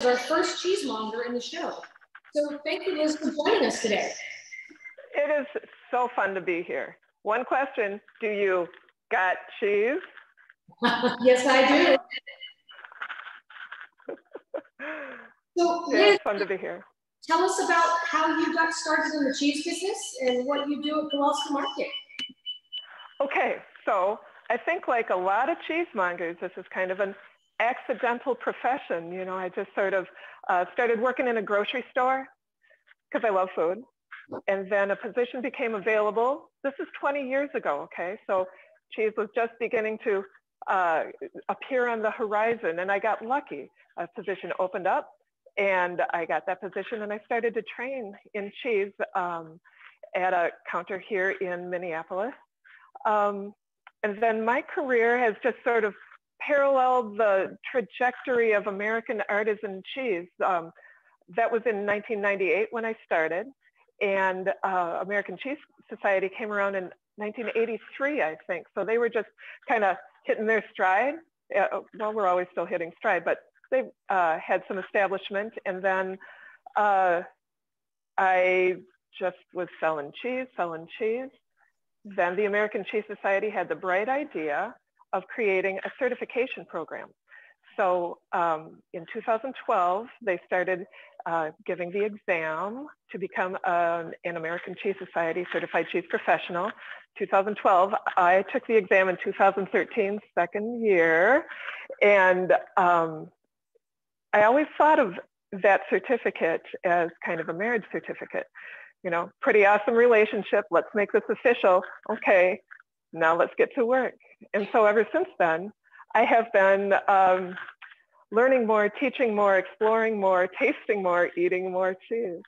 our first cheesemonger in the show. So thank you, Liz, for joining us today. It is so fun to be here. One question, do you got cheese? Yes, I do. So Liz, yeah, it's fun to be here. Tell us about how you got started in the cheese business and what you do at Kowalski Market. Okay, so I think like a lot of cheesemongers, this is kind of an accidental profession. You know, I just sort of started working in a grocery store because I love food. And then a position became available. This is 20 years ago, okay? So cheese was just beginning to appear on the horizon, and I got lucky. A position opened up, and I got that position, and I started to train in cheese at a counter here in Minneapolis. And then my career has just sort of paralleled the trajectory of American artisan cheese. That was in 1998 when I started, and American Cheese Society came around in 1983, I think. So they were just kind of hitting their stride. Well, we're always still hitting stride, but they had some establishment. And then I just was selling cheese. Then the American Cheese Society had the bright idea of creating a certification program. So in 2012, they started giving the exam to become an American Cheese Society certified cheese professional. 2012, I took the exam in 2013, second year. And I always thought of that certificate as kind of a marriage certificate. You know, pretty awesome relationship. Let's make this official. Okay, now let's get to work. And so ever since then, I have been learning more, teaching more, exploring more, tasting more, eating more cheese.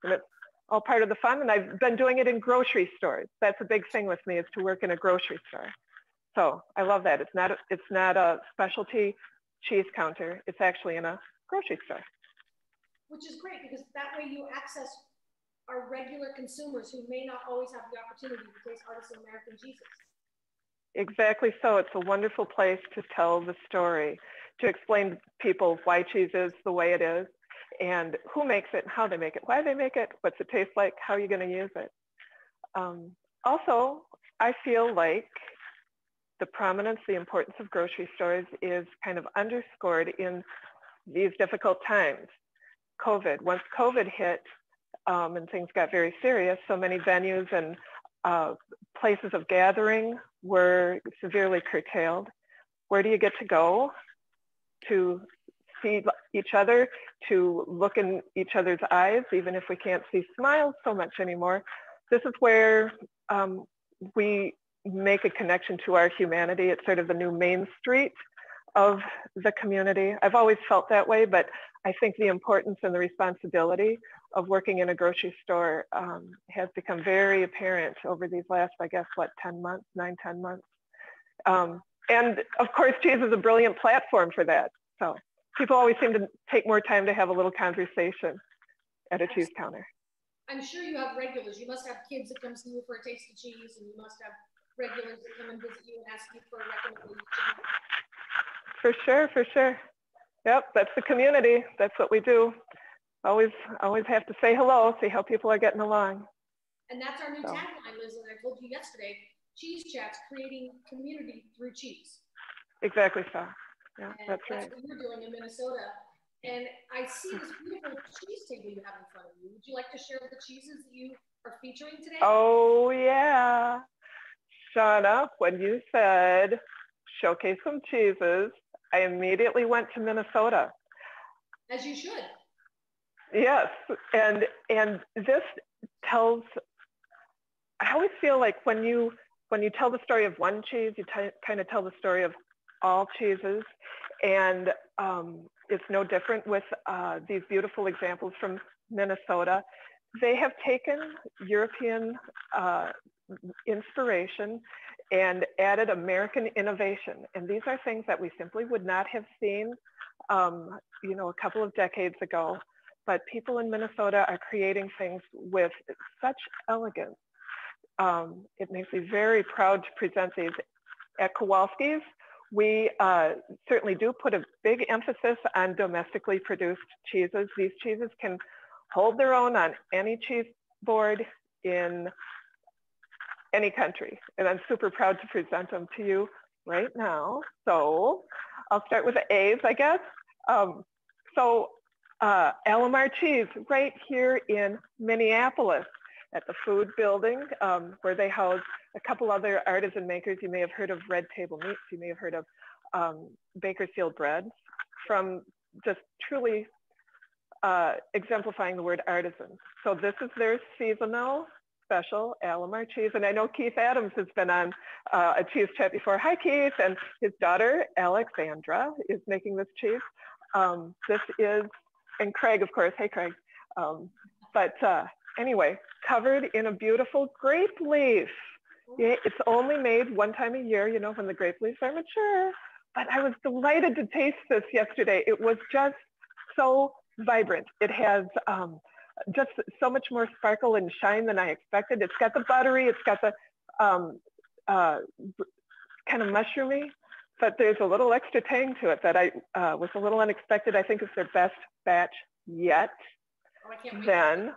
And it's all part of the fun. And I've been doing it in grocery stores. That's a big thing with me, is to work in a grocery store. So I love that. It's not a specialty cheese counter. It's actually in a grocery store. Which is great, because that way you access our regular consumers who may not always have the opportunity to taste artisan American cheeses. Exactly so. It's a wonderful place to tell the story, to explain to people why cheese is the way it is, and who makes it, and how they make it, why they make it, what's it taste like, how are you going to use it. Also, I feel like the prominence, the importance of grocery stores is kind of underscored in these difficult times. COVID, once COVID hit and things got very serious, so many venues and places of gathering were severely curtailed. Where do you get to go to see each other, to look in each other's eyes, even if we can't see smiles so much anymore? This is where we make a connection to our humanity. It's sort of the new Main Street of the community. I've always felt that way, but I think the importance and the responsibility of working in a grocery store has become very apparent over these last, I guess, what, 10 months, 9, 10 months. And of course, cheese is a brilliant platform for that. So people always seem to take more time to have a little conversation at a cheese counter. I'm sure you have regulars. You must have kids that come see you for a taste of cheese, and you must have regulars that come and visit you and ask you for a recommendation. For sure, for sure. Yep, that's the community. That's what we do. Always have to say hello, see how people are getting along. And that's our new tagline, Liz, and I told you yesterday, Cheese Chats, creating community through cheese. Exactly so. Yeah, and that's right. That's what you're doing in Minnesota. And I see this beautiful cheese table you have in front of you. Would you like to share the cheeses that you are featuring today? Oh, yeah. Shauna, when you said showcase some cheeses, I immediately went to Minnesota. As you should. Yes, and this tells, I always feel like when you tell the story of one cheese, you kind of tell the story of all cheeses. And it's no different with these beautiful examples from Minnesota. They have taken European inspiration and added American innovation. And these are things that we simply would not have seen, you know, a couple of decades ago. But people in Minnesota are creating things with such elegance. It makes me very proud to present these. At Kowalski's, we certainly do put a big emphasis on domestically produced cheeses. These cheeses can hold their own on any cheese board in any country. And I'm super proud to present them to you right now. So I'll start with the A's, I guess. Alemar cheese right here in Minneapolis at the food building, where they house a couple other artisan makers. You may have heard of Red Table Meats. You may have heard of Bakersfield breads, from just truly exemplifying the word artisan. So this is their seasonal special Alemar cheese. And I know Keith Adams has been on a cheese chat before. Hi, Keith. And his daughter, Alexandra, is making this cheese. This is, and Craig, of course. Hey, Craig. Anyway, covered in a beautiful grape leaf. Yeah, it's only made one time a year, you know, when the grape leaves are mature. But I was delighted to taste this yesterday. It was just so vibrant. It has just so much more sparkle and shine than I expected. It's got the buttery, it's got the kind of mushroomy, but there's a little extra tang to it that was a little unexpected. I think it's their best batch yet. Oh, I can't wait. Then,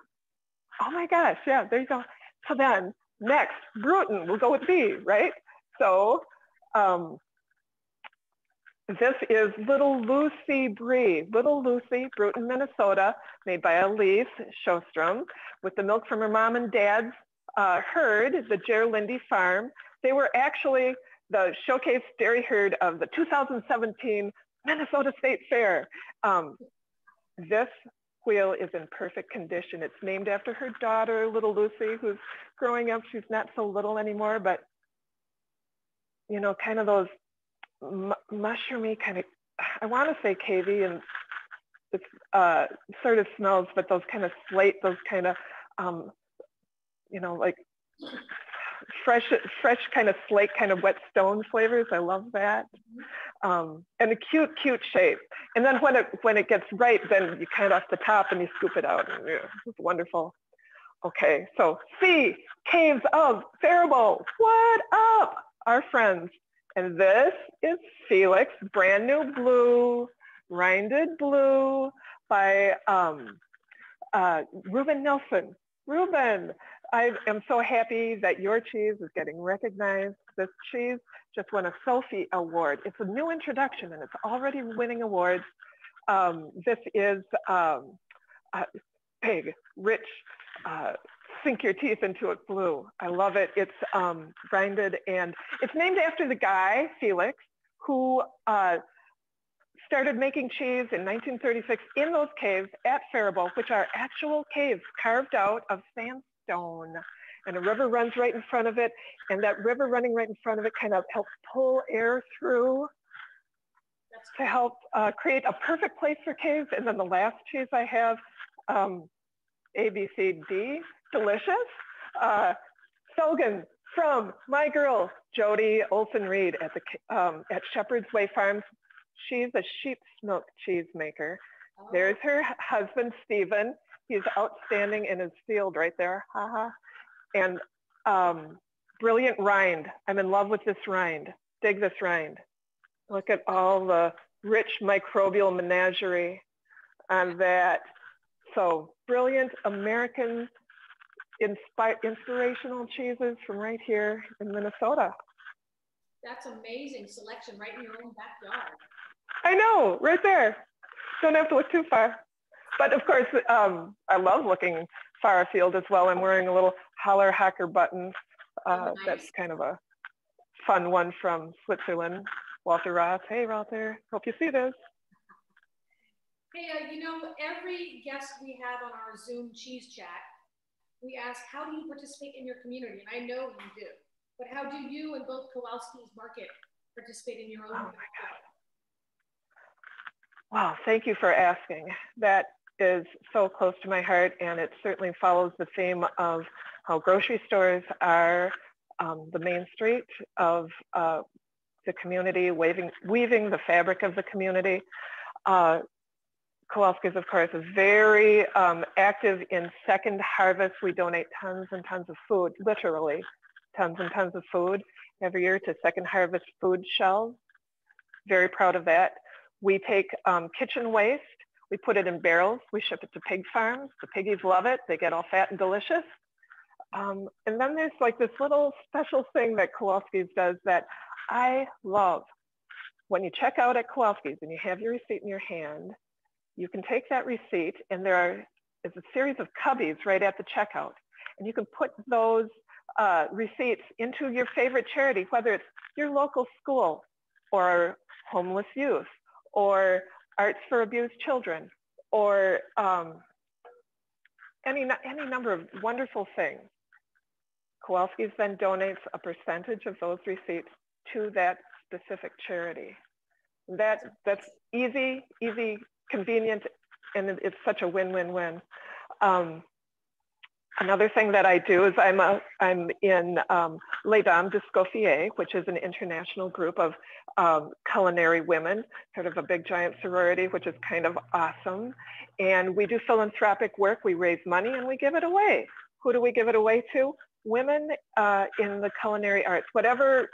oh my gosh, yeah, there you go. So then next, Bruton, we'll go with B, right? So this is Little Lucy Brie. Little Lucy, Bruton, Minnesota, made by Elise Shostrom with the milk from her mom and dad's herd, the Gerlindy farm. They were actually the showcase dairy herd of the 2017 Minnesota State Fair. This wheel is in perfect condition. It's named after her daughter, Little Lucy, who's growing up. She's not so little anymore, but you know, kind of those mushroomy kind of, I want to say cavey, and it's sort of smells, but those kind of slate, those kind of, you know, like fresh kind of slate, kind of wet stone flavors. I love that. And a cute shape. And then when it gets ripe, then you kind of off the top and you scoop it out. And, yeah, it's wonderful. Okay, so C, Caves of Faribault. What up, our friends? And this is Felix, brand new blue, rinded blue by Ruben Nelson. Ruben, I am so happy that your cheese is getting recognized. This cheese just won a Sophie Award. It's a new introduction and it's already winning awards. This is big, rich, sink your teeth into it blue. I love it. It's grinded, and it's named after the guy, Felix, who started making cheese in 1936 in those caves at Faribault, which are actual caves carved out of sandstone. And a river runs right in front of it. And that river running right in front of it kind of helps pull air through to help create a perfect place for caves. And then the last cheese I have, ABCD, delicious. Sogn from my girl, Jody Olson-Reed at Shepherd's Way Farms. She's a sheep's milk cheese maker. Oh. There's her husband, Stephen. He's outstanding in his field right there, haha. And brilliant rind. I'm in love with this rind. Dig this rind. Look at all the rich microbial menagerie on that. So brilliant American inspirational cheeses from right here in Minnesota. That's amazing selection right in your own backyard. I know, right there. Don't have to look too far. But of course, I love looking far afield as well. I'm wearing a little Holler Hacker button. Nice. That's kind of a fun one from Switzerland. Walter Ross. Hey, Walter. Hope you see this. Hey, you know, every guest we have on our Zoom cheese chat, we ask, how do you participate in your community? And I know you do, but how do you and both Kowalski's Market participate in your own? Oh my God. Wow, thank you for asking. That is so close to my heart, and it certainly follows the theme of how grocery stores are the main street of the community, weaving the fabric of the community. Kowalski's, of course, is very active in second harvest. We donate tons and tons of food, literally tons and tons of food every year to second harvest food shelves. very proud of that. We take kitchen waste, we put it in barrels, we ship it to pig farms. The piggies love it. They get all fat and delicious. And then there's like this little special thing that Kowalski's does that I love. When you check out at Kowalski's and you have your receipt in your hand, you can take that receipt, and is a series of cubbies right at the checkout. And you can put those receipts into your favorite charity, whether it's your local school or homeless youth or Arts for Abused Children or any number of wonderful things. Kowalski's then donates a percentage of those receipts to that specific charity. That's easy, convenient, and it's such a win-win-win. Another thing that I do is I'm in Les Dames d'Escoffier, which is an international group of culinary women, sort of a big giant sorority, which is kind of awesome. And we do philanthropic work. We raise money and we give it away. Who do we give it away to? Women in the culinary arts, whatever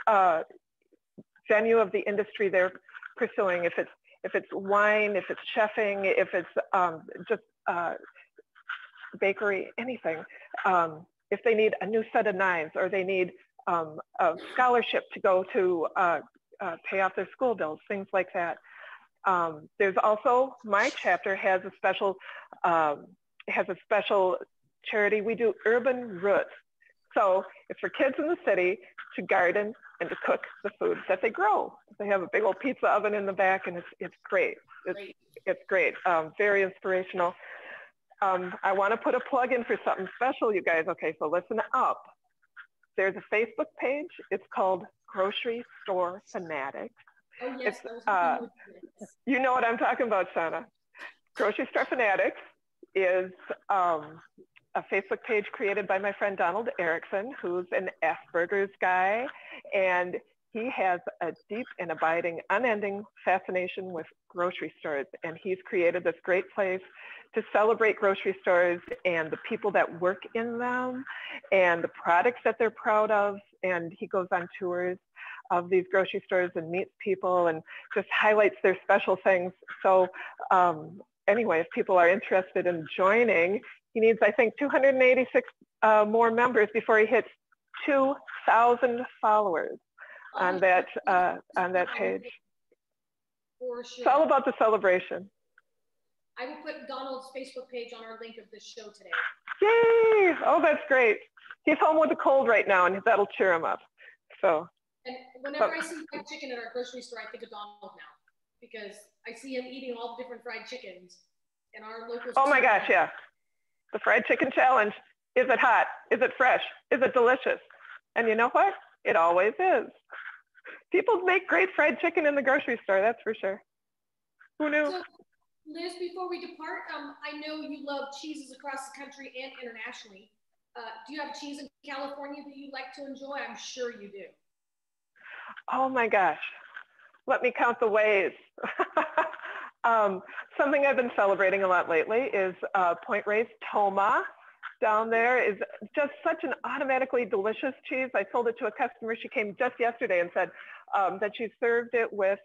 venue of the industry they're pursuing. If it's wine, if it's chefing, if it's just bakery, anything. If they need a new set of knives, or they need a scholarship to go to pay off their school bills, things like that. There's also, my chapter has a special charity. We do urban roots. So it's for kids in the city to garden and to cook the foods that they grow. They have a big old pizza oven in the back, and it's great. It's great. Very inspirational. I want to put a plug in for something special, you guys. Okay, so listen up. There's a Facebook page. It's called Grocery Store Fanatics. Oh, yes. You know what I'm talking about, Shauna. Grocery Store Fanatics is a Facebook page created by my friend Donald Erickson, who's an Asperger's guy, and he has a deep and abiding, unending fascination with grocery stores. And he's created this great place to celebrate grocery stores and the people that work in them and the products that they're proud of. And he goes on tours of these grocery stores and meets people and just highlights their special things. So anyway, if people are interested in joining, he needs, I think, 286 more members before he hits 2,000 followers on that page. For sure. It's all about the celebration. I will put Donald's Facebook page on our link of this show today. Yay! Oh, that's great. He's home with a cold right now, and that'll cheer him up. So. And whenever I see fried chicken at our grocery store, I think of Donald now, because I see him eating all the different fried chickens in our local. Oh my gosh, yeah. The fried chicken challenge. Is it hot? Is it fresh? Is it delicious? And you know what? It always is. People make great fried chicken in the grocery store, that's for sure. Who knew? So, Liz, before we depart, I know you love cheeses across the country and internationally. Do you have cheese in California that you like to enjoy? I'm sure you do. Oh my gosh. Let me count the ways. Something I've been celebrating a lot lately is Point Reyes Toma. Down there is just such an automatically delicious cheese. I sold it to a customer. She came just yesterday and said that she served it with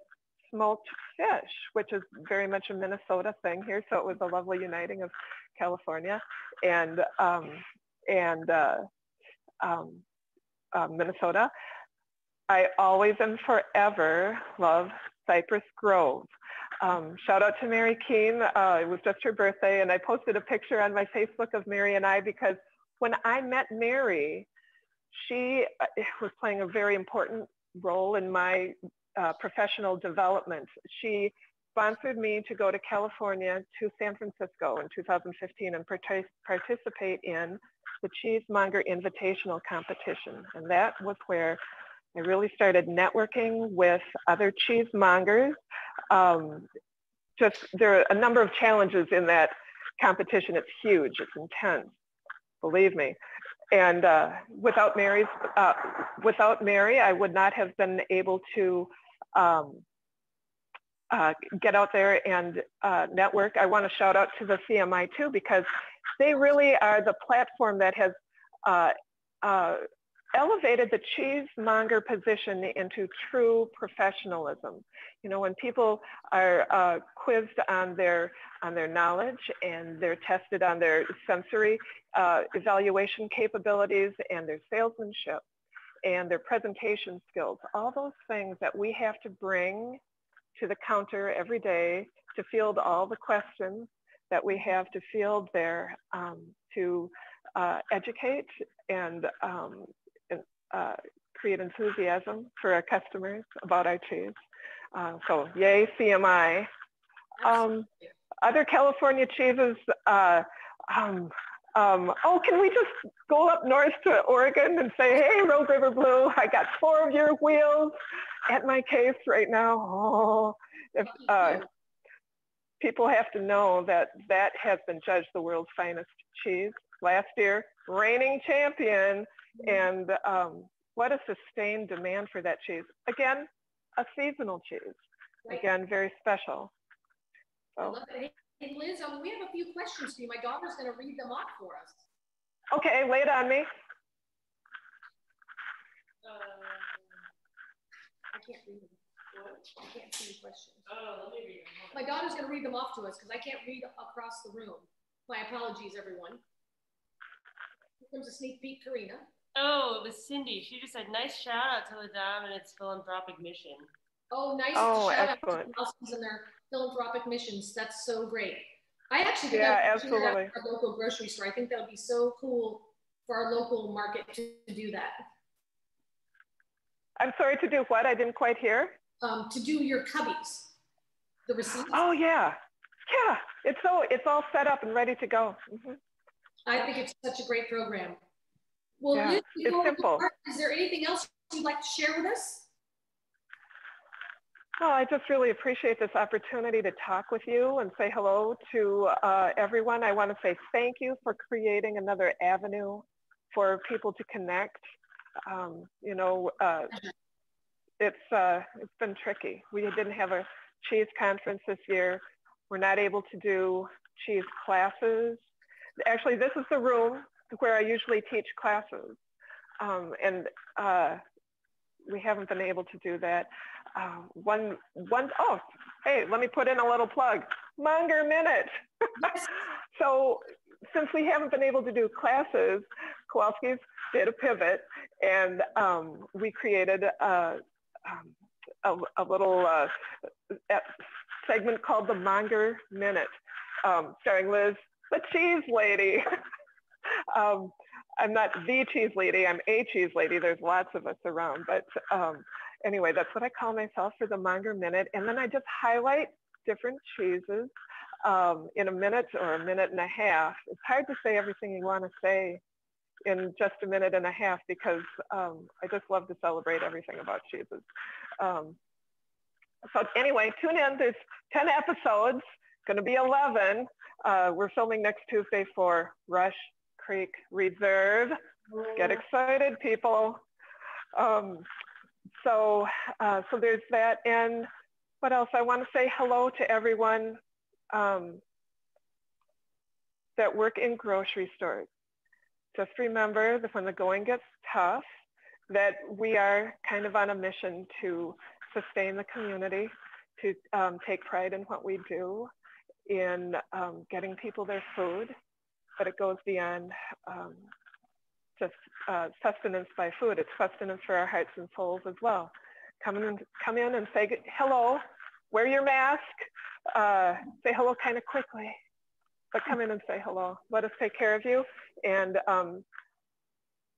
smoked fish, which is very much a Minnesota thing here. So it was a lovely uniting of California and Minnesota. I always and forever love Cypress Grove. Shout out to Mary Keene. It was just her birthday, and I posted a picture on my Facebook of Mary and I, because when I met Mary, she was playing a very important role in my professional development. She sponsored me to go to California, to San Francisco in 2015 and participate in the Cheesemonger Invitational Competition. And that was where I really started networking with other cheesemongers. There are a number of challenges in that competition. It's huge, it's intense, believe me. And without Mary, I would not have been able to get out there and network. I want to shout out to the CMI too, because they really are the platform that has elevated the cheesemonger position into true professionalism. You know, when people are quizzed on their knowledge and they're tested on their sensory evaluation capabilities and their salesmanship and their presentation skills, all those things that we have to bring to the counter every day to field all the questions that we have to field there to educate and create enthusiasm for our customers about our cheese. So yay, CMI. Other California cheeses, oh, can we just go up north to Oregon and say, hey, Rogue River Blue, I got 4 of your wheels at my case right now. Oh, if, people have to know that that has been judged the world's finest cheese last year, reigning champion, and what a sustained demand for that cheese. Again, a seasonal cheese. Right. Again, very special. So. I love it. Hey, Liz, we have a few questions for you. My daughter's going to read them off for us. Okay, lay it on me. I can't read them. I can't see the questions. Oh, let me read them. My daughter's going to read them off to us because I can't read across the room. My apologies, everyone. Here comes a sneak peek, Karina. Oh, it was Cindy. She just said, nice shout out to the Dam and its philanthropic mission. Oh, nice shout out to Kowalski's and their philanthropic missions. That's so great. I actually think absolutely. Our local grocery store. I think that would be so cool for our local market to do that. I'm sorry, to do what? I didn't quite hear. To do your cubbies, the receipts. Oh yeah, yeah. It's all set up and ready to go. Mm-hmm. I think it's such a great program. Well, yeah, Liz, it's simple. Is there anything else you'd like to share with us? Well, I just really appreciate this opportunity to talk with you and say hello to everyone. I want to say thank you for creating another avenue for people to connect. You know, it's been tricky. We didn't have a cheese conference this year. We're not able to do cheese classes. Actually, this is the room where I usually teach classes. And we haven't been able to do that. Oh, hey, let me put in a little plug. Monger Minute. So since we haven't been able to do classes, Kowalski's did a pivot, and we created a little segment called the Monger Minute, starring Liz, the cheese lady. I'm not the cheese lady, I'm a cheese lady. There's lots of us around, but anyway, that's what I call myself for the Monger Minute. And then I just highlight different cheeses in a minute or a minute and a half. It's hard to say everything you want to say in just a minute and a half because I just love to celebrate everything about cheeses. So anyway, tune in, there's 10 episodes, gonna be 11. We're filming next Tuesday for Rush Creek Reserve. Get excited, people. So there's that. And what else? I want to say hello to everyone that work in grocery stores. Just remember that when the going gets tough, that we are kind of on a mission to sustain the community, to take pride in what we do, in getting people their food, but it goes beyond just sustenance by food. It's sustenance for our hearts and souls as well. Come in and say hello, wear your mask, say hello kind of quickly, but come in and say hello. Let us take care of you. And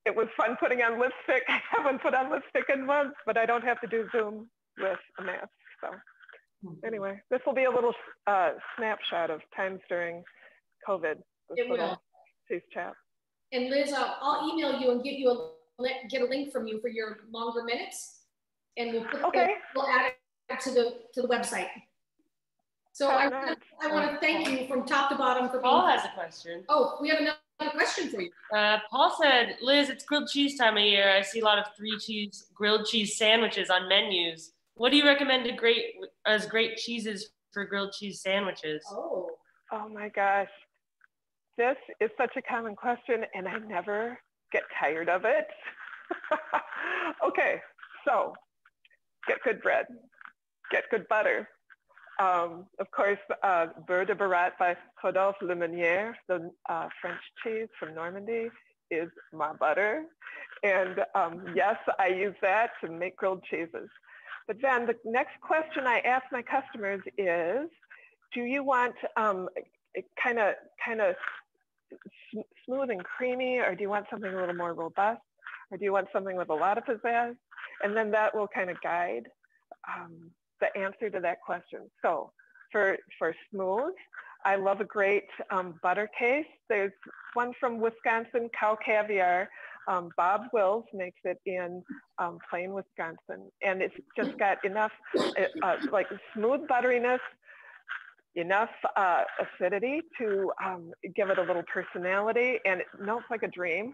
it was fun putting on lipstick. I haven't put on lipstick in months, but I don't have to do Zoom with a mask. So anyway, this will be a little snapshot of times during COVID. It will. Cheese chat. And Liz, I'll email you and get a link from you for your longer minutes, and we'll we'll add it to the website. So I want to thank you from top to bottom for being. Paul has a question. Oh, we have another question for you. Paul said, Liz, it's grilled cheese time of year. I see a lot of grilled cheese sandwiches on menus. What do you recommend as great cheeses for grilled cheese sandwiches? Oh my gosh. This is such a common question and I never get tired of it. Okay, so get good bread, get good butter. Of course, Beurre de Barat by Rodolphe Lemonnier, the French cheese from Normandy, is my butter. And yes, I use that to make grilled cheeses. But then the next question I ask my customers is, do you want kind of smooth and creamy, or do you want something a little more robust, or do you want something with a lot of pizzazz? And then that will kind of guide the answer to that question. So for smooth, I love a great butter case. There's one from Wisconsin, Cow Caviar. Bob Wills makes it in Plain, Wisconsin. And it's just got enough like smooth butteriness, enough acidity to give it a little personality, and it melts like a dream.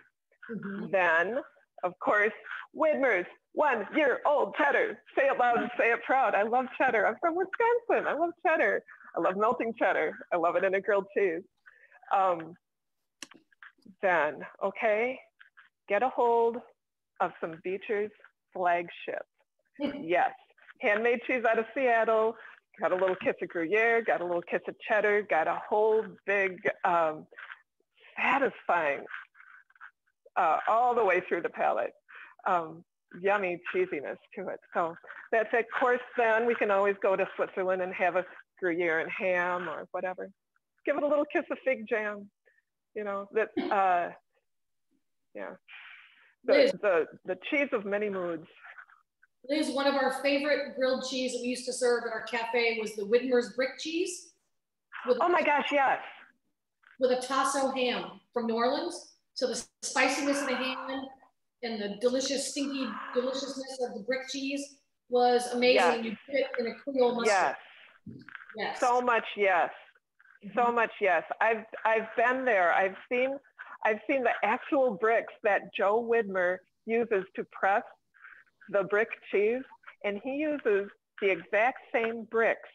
Then, of course, Widmer's 1 year old cheddar. Say it loud and say it proud. I love cheddar. I'm from Wisconsin. I love cheddar. I love melting cheddar. I love it in a grilled cheese. Then, okay, get a hold of some Beecher's flagship. Yes, handmade cheese out of Seattle. Got a little kiss of Gruyere, got a little kiss of cheddar, got a whole big, satisfying, all the way through the palate, yummy cheesiness to it. So that's it. Of course, then we can always go to Switzerland and have a Gruyere and ham or whatever. Give it a little kiss of fig jam. You know, that, yeah. The cheese of many moods. Liz, one of our favorite grilled cheese that we used to serve at our cafe was the Widmer's brick cheese. Oh my gosh, yes. With a tasso ham from New Orleans. So the spiciness of the ham and the delicious, stinky deliciousness of the brick cheese was amazing. Yes. You put it in a Creole mustard. Yes. Yes. So much yes. So much yes. I've been there. I've seen the actual bricks that Joe Widmer uses to press the brick cheese, and he uses the exact same bricks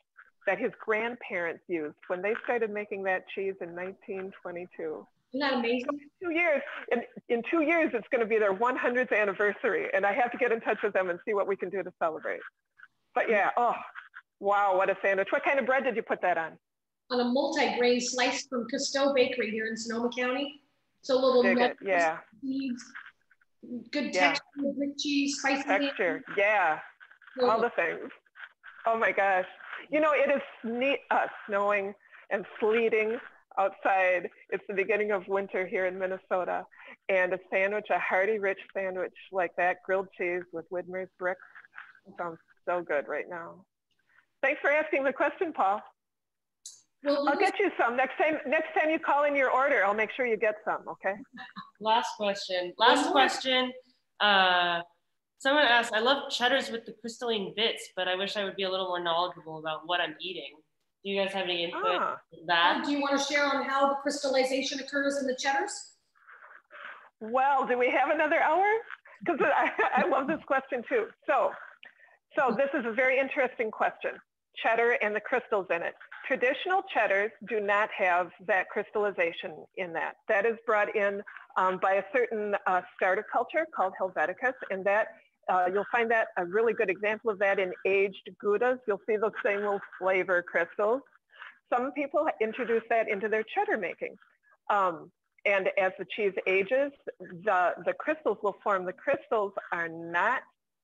that his grandparents used when they started making that cheese in 1922. Isn't that amazing? So in 2 years, it's going to be their 100th anniversary, and I have to get in touch with them and see what we can do to celebrate. But yeah, oh, wow, what a sandwich. What kind of bread did you put that on? On a multi-grain slice from Cousteau Bakery here in Sonoma County. So little nuts, yeah. seeds, good texture, brick cheese, spicy texture, yeah, all the things. Oh my gosh. You know, it is snowing and sleeting outside. It's the beginning of winter here in Minnesota, and a sandwich, a hearty, rich sandwich like that, grilled cheese with Widmer's bricks, sounds so good right now. Thanks for asking the question, Paul. Well, I'll get you some. Next time you call in your order, I'll make sure you get some, okay? Last question. Someone asked, I love cheddars with the crystalline bits, but I wish I would be a little more knowledgeable about what I'm eating. Do you guys have any input on that? Do you want to share on how the crystallization occurs in the cheddars? Well, do we have another hour? Because I love this question too. So this is a very interesting question. Cheddar and the crystals in it. Traditional cheddars do not have that crystallization in that. That is brought in by a certain starter culture called Helveticus, and that you'll find that a really good example of that in aged Goudas. You'll see those same little flavor crystals. Some people introduce that into their cheddar making. And as the cheese ages, the crystals will form. The crystals are not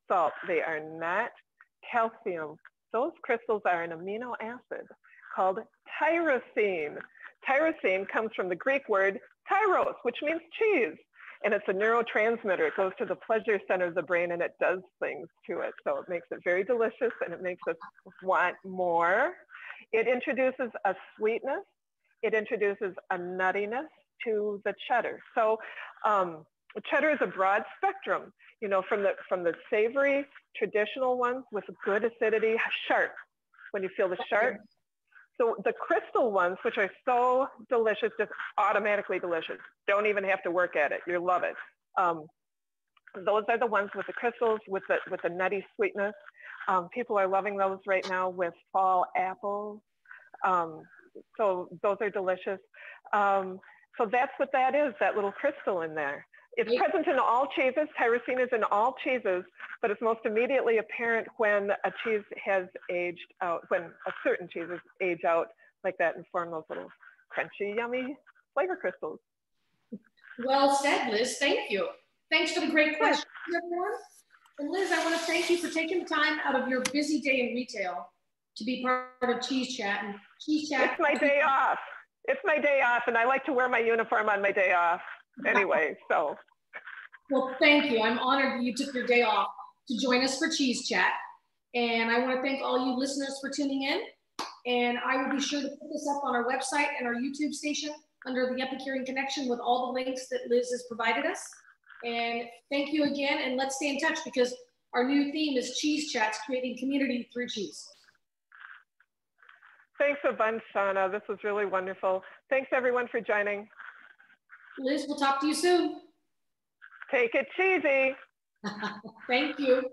salt. They are not calcium. Those crystals are an amino acid called tyrosine. Tyrosine comes from the Greek word tyros, which means cheese. And it's a neurotransmitter. It goes to the pleasure center of the brain and it does things to it. So it makes it very delicious and it makes us want more. It introduces a sweetness. It introduces a nuttiness to the cheddar. So cheddar is a broad spectrum, you know, from the savory, traditional ones with good acidity, sharp, when you feel the sharp. So the crystal ones, which are so delicious, just automatically delicious. Don't even have to work at it. You'll love it. Those are the ones with the crystals, with the nutty sweetness. People are loving those right now with fall apples. So those are delicious. So that's what that is, that little crystal in there. It's present in all cheeses. Tyrosine is in all cheeses, but it's most immediately apparent when a cheese has aged out, when a certain cheeses age out like that and form those little crunchy, yummy flavor crystals. Well said, Liz. Thank you. Thanks for the great questions, everyone. And Liz, I want to thank you for taking the time out of your busy day in retail to be part of Cheese Chat. And Cheese Chat. It's my day off. It's my day off, and I like to wear my uniform on my day off anyway, so. Well, thank you. I'm honored that you took your day off to join us for Cheese Chat. And I want to thank all you listeners for tuning in. And I will be sure to put this up on our website and our YouTube station under the Epicurean Connection with all the links that Liz has provided us. And thank you again, and let's stay in touch because our new theme is Cheese Chats, creating community through cheese. Thanks a bunch, Shauna. This was really wonderful. Thanks everyone for joining. Liz, we'll talk to you soon. Take it cheesy. Thank you.